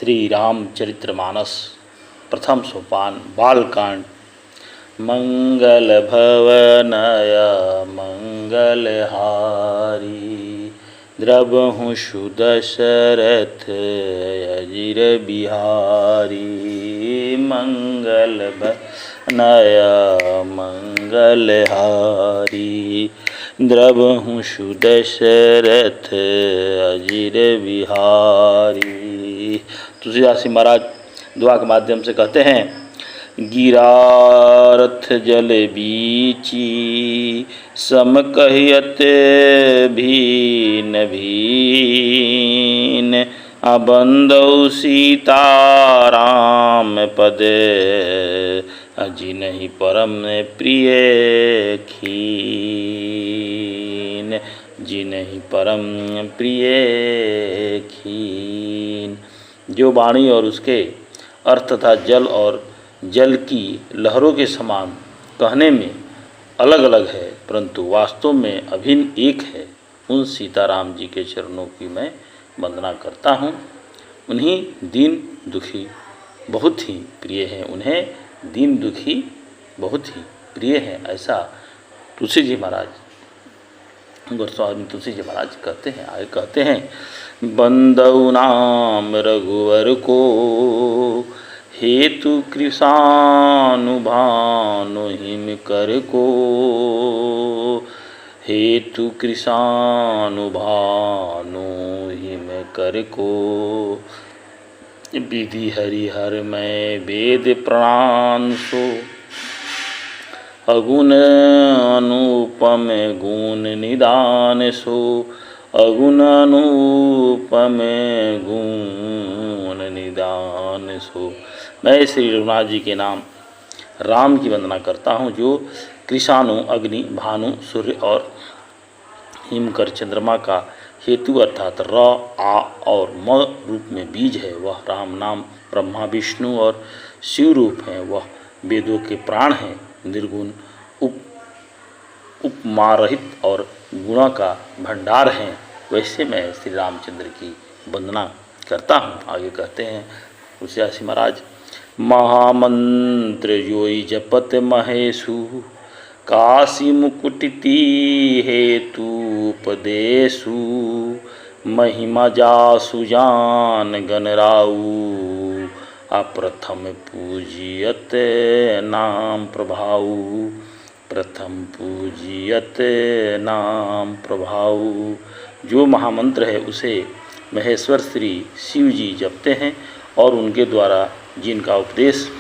श्री रामचरितमानस प्रथम सोपान बालकांड। मंगल भवनय मंगलहारी द्रवहु सुदशरथ अजिर बिहारी। मंगल भवनय मंगलहारी द्रवहु सुदशरथ अजिर बिहारी। तुलसीदास जी महाराज दुआ के माध्यम से कहते हैं, गिरारथ जल बीची सम कहियत भीन भीन अबंदौ सीताराम पद अजिनहि परम प्रिय खीन। जिनहि परम प्रिय खीन। जो वाणी और उसके अर्थ तथा जल और जल की लहरों के समान कहने में अलग अलग है, परंतु वास्तव में अभिन्न एक है, उन सीताराम जी के चरणों की मैं वंदना करता हूँ। उन्हीं दीन दुखी बहुत ही प्रिय हैं, उन्हें दीन दुखी बहुत ही प्रिय हैं, ऐसा तुलसी जी महाराज गोस्वामी तुलसी जी महाराज कहते हैं। आगे कहते हैं, बंदौ नाम रघुवर को हेतु कृशानुभानु हिम कर को। हेतु कृशानुभानु हिम कर को विधि हरिहर में वेद प्रणान सो। अगुण अनुपम गुण निदान सो। अगुण अनुपम गुण निदान सो। मैं श्री रघुनाथ जी के नाम राम की वंदना करता हूँ, जो कृषाणु अग्नि, भानु सूर्य और हिमकर चंद्रमा का हेतु अर्थात र, आ और म रूप में बीज है। वह राम नाम ब्रह्मा विष्णु और शिव रूप हैं। वह वेदों के प्राण हैं, निर्गुण उपमारहित और गुणों का भंडार हैं। वैसे मैं श्री रामचंद्र की वंदना करता हूँ। आगे कहते हैं तुलसीदास जी महाराज, महामंत्र जोई जपत महेशु काशी मुकुटति हेतु उपदेशु। महिमा जासु जान गणराऊ अप्रथम पूजियत नाम प्रभाऊ। प्रथम पूजियत नाम प्रभाऊ। जो महामंत्र है उसे महेश्वर श्री शिव जी जपते हैं और उनके द्वारा जिनका उपदेश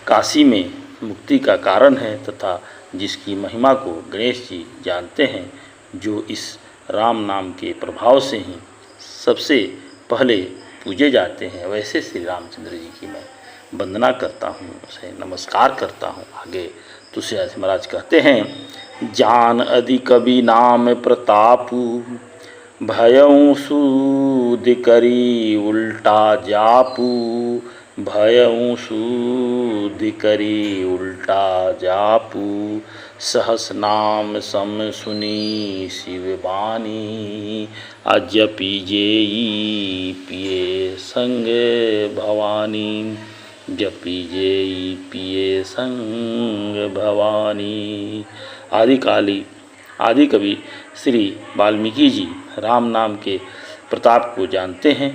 काशी में मुक्ति का कारण है तथा जिसकी महिमा को गणेश जी जानते हैं, जो इस राम नाम के प्रभाव से ही सबसे पहले पूजे जाते हैं, वैसे श्री रामचंद्र जी की मैं वंदना करता हूँ, उसे नमस्कार करता हूँ। आगे तुलसीदास महाराज कहते हैं, जान अधि कवि नाम प्रतापु भयउ सूद करी उल्टा जापू। भयउ सूद करी उल्टा जापू। सहस नाम सम सुनी शिव बानी अजपि जेई पिए संग भवानी। जपि जेई पिए संग भवानी। आदि कवि श्री वाल्मीकि जी राम नाम के प्रताप को जानते हैं,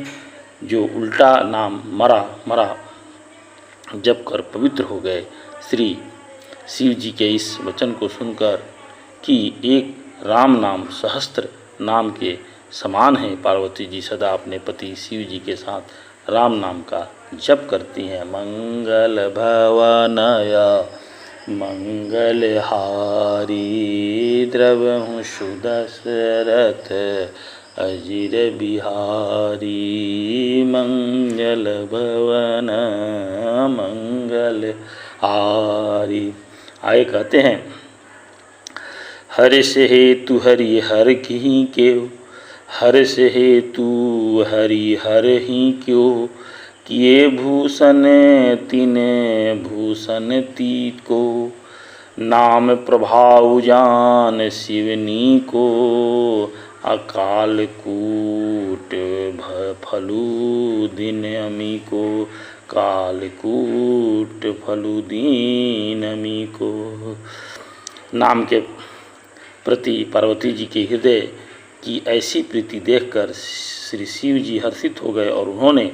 जो उल्टा नाम मरा जप कर पवित्र हो गए। श्री शिव जी के इस वचन को सुनकर कि एक राम नाम सहस्त्र नाम के समान है, पार्वती जी सदा अपने पति शिव जी के साथ राम नाम का जप करती हैं। मंगल भवनय मंगलहारी द्रवहु सुदशरथ अजिर बिहारी। मंगल भवन मंगलहारी। आगे कहते हैं, हर्ष हेतु हरि हर की क्यों। हर्ष हेतु हरि हर ही क्यों। किए भूषण तिने भूषण तीत को। नाम प्रभाव जान शिवनी को अकाल कूट फलू दीन अमी को, कालकूट फलू दीन अमी को। नाम के प्रति पार्वती जी के हृदय की ऐसी प्रीति देखकर श्री शिव जी हर्षित हो गए और उन्होंने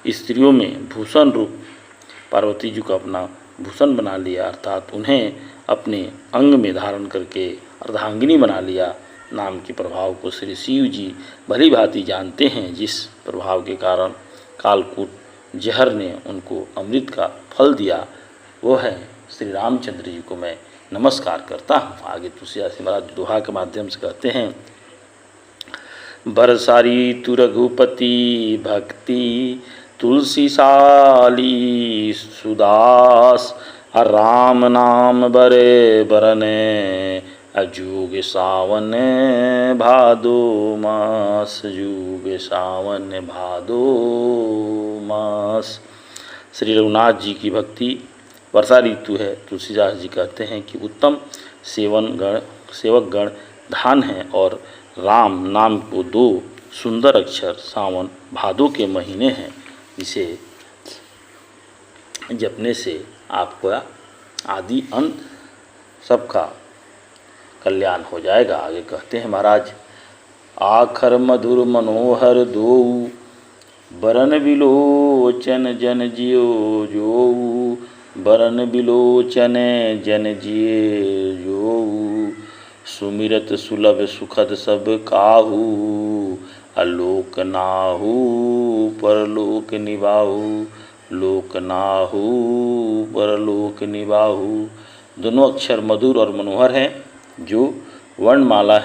स्त्रियों में भूषण रूप पार्वती जी को अपना भूषण बना लिया, अर्थात उन्हें अपने अंग में धारण करके अर्धांगिनी बना लिया। नाम के प्रभाव को श्री शिव जी भली भांति जानते हैं, जिस प्रभाव के कारण कालकूट जहर ने उनको अमृत का फल दिया, वो है श्री रामचंद्र जी को मैं नमस्कार करता हूँ। आगे तुलसीदास जी महाराज दोहा के माध्यम से कहते हैं, बरसारी तु रघुपति भक्ति तुलसी साली सुदास, राम नाम बरे बरने अजूग सावन भादो मास, जुग सावन भादो मास। श्री रघुनाथ जी की भक्ति वर्षा ऋतु है। तुलसीदास जी कहते हैं कि उत्तम सेवक गण धान है और राम नाम को दो सुंदर अक्षर सावन भादो के महीने हैं, इसे जपने से आपका आदि अंत सबका कल्याण हो जाएगा। आगे कहते हैं महाराज, आखर मधुर मनोहर दो, बरन बिलोचन जन जियो जो, बरन बिलोचन जन जिये जो, सुमिरत सुलभ सुखद सब काहू, अलोक नाहू परलोक निबाहू, लोक नाहू परलोक निबाहू। दोनों अक्षर मधुर और मनोहर हैं, जो वर्णमाला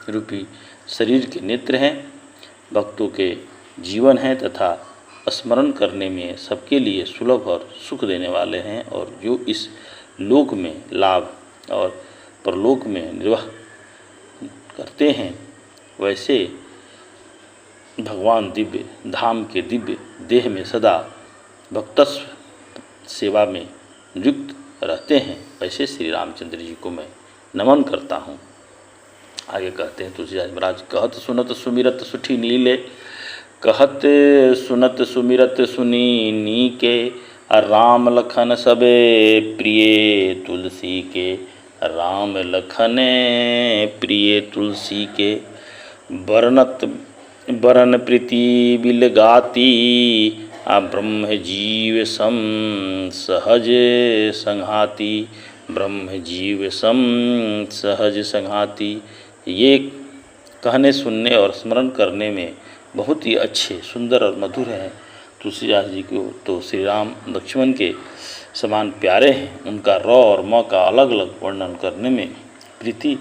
रूपी शरीर के नेत्र हैं, भक्तों के जीवन हैं तथा स्मरण करने में सबके लिए सुलभ और सुख देने वाले हैं, और जो इस लोक में लाभ और परलोक में निर्वाह करते हैं, वैसे भगवान दिव्य धाम के दिव्य देह में सदा भक्तस्व सेवा में नियुक्त रहते हैं। वैसे श्री रामचंद्र जी को मैं नमन करता हूँ। आगे कहते हैं तुलसीदास महाराज, कहत सुनत सुमिरत सुठी नीले, कहत सुनत सुमिरत सुनी नीके, राम लखन सबे प्रिय तुलसी के, राम लखन प्रिय तुलसी के। बरनत बरन प्रीति बिल गाती, ब्रह्म जीव सम सहज संघाती, ब्रह्म जीव सम सहज संघाती। ये कहने सुनने और स्मरण करने में बहुत ही अच्छे सुंदर और मधुर हैं। तुलसीदास जी को तो श्री राम लक्ष्मण के समान प्यारे हैं। उनका र और म का अलग अलग वर्णन करने में प्रीति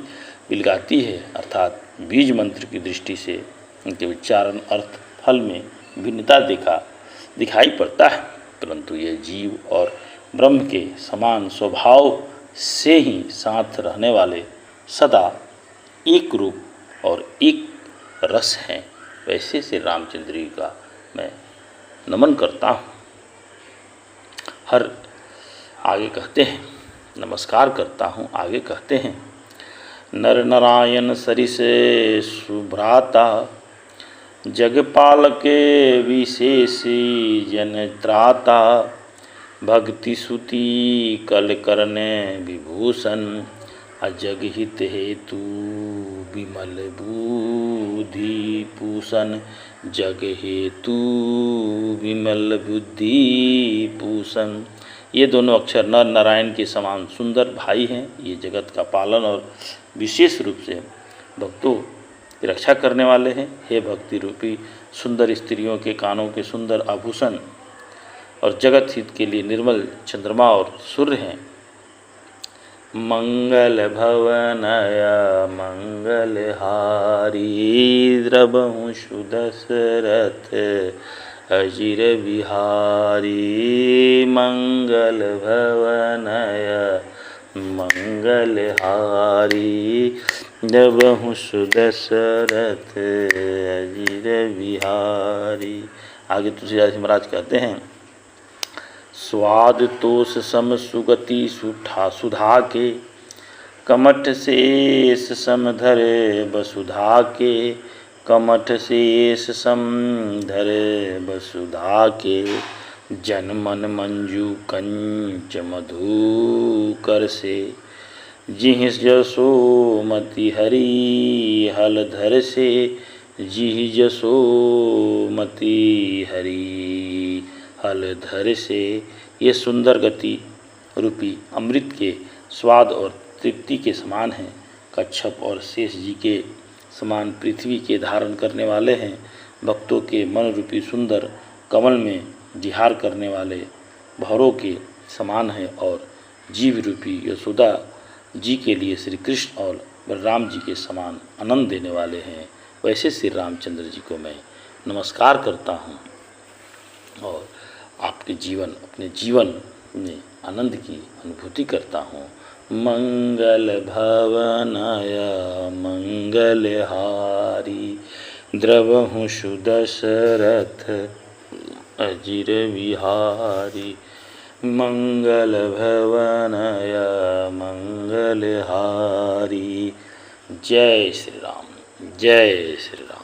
बिलगाती है, अर्थात बीज मंत्र की दृष्टि से उनके उच्चारण अर्थ फल में भिन्नता दिखाई पड़ता है, परंतु ये जीव और ब्रह्म के समान स्वभाव से ही साथ रहने वाले सदा एक रूप और एक रस हैं। वैसे श्री रामचंद्र जी का मैं नमन करता हूँ। आगे कहते हैं, नमस्कार करता हूँ। आगे कहते हैं, नर नारायण सरिस सुभ्राता, जगपाल के विशेषी जन त्राता, भक्ति सुति कल करने विभूषण, अजग हित हेतु विमल बुद्धि पूषण, जग हेतु विमल बुद्धि पूषण। ये दोनों अक्षर नर नारायण के समान सुंदर भाई हैं। ये जगत का पालन और विशेष रूप से भक्तों की रक्षा करने वाले हैं। हे भक्ति रूपी सुंदर स्त्रियों के कानों के सुंदर आभूषण और जगत हित के लिए निर्मल चंद्रमा और सूर्य हैं। मंगल भवनय मंगलहारी, द्रवहु सुदशरथ अजिर बिहारी, मंगल भवनय मंगलहारी, द्रवहु सुदशरथ अजिर बिहारी। आगे तुलसीदास महाराज कहते हैं, स्वाद तोष सम सुगति सुधा के, कमठ शेष सम धरे वसुधा के, कमठ शेष सम धरे वसुधा के, जन मन मंजू कंच मधु कर से, जिह जसोमति हरि हल धर से, जिह जसोमति हरि हल धर से। ये सुंदर गति रूपी अमृत के स्वाद और तृप्ति के समान हैं। कच्छप और शेष जी के समान पृथ्वी के धारण करने वाले हैं। भक्तों के मन रूपी सुंदर कमल में विहार करने वाले भौरों के समान है और जीव रूपी यशोदा जी के लिए श्री कृष्ण और बलराम जी के समान आनंद देने वाले हैं। वैसे श्री रामचंद्र जी को मैं नमस्कार करता हूँ और आपके अपने जीवन में आनंद की अनुभूति करता हूँ। मंगल भवनाय मंगलहारी, द्रवहु सुदशरथ अजिर विहारी। मंगल भवनाय मंगलहारी। जय श्री राम, जय श्री राम।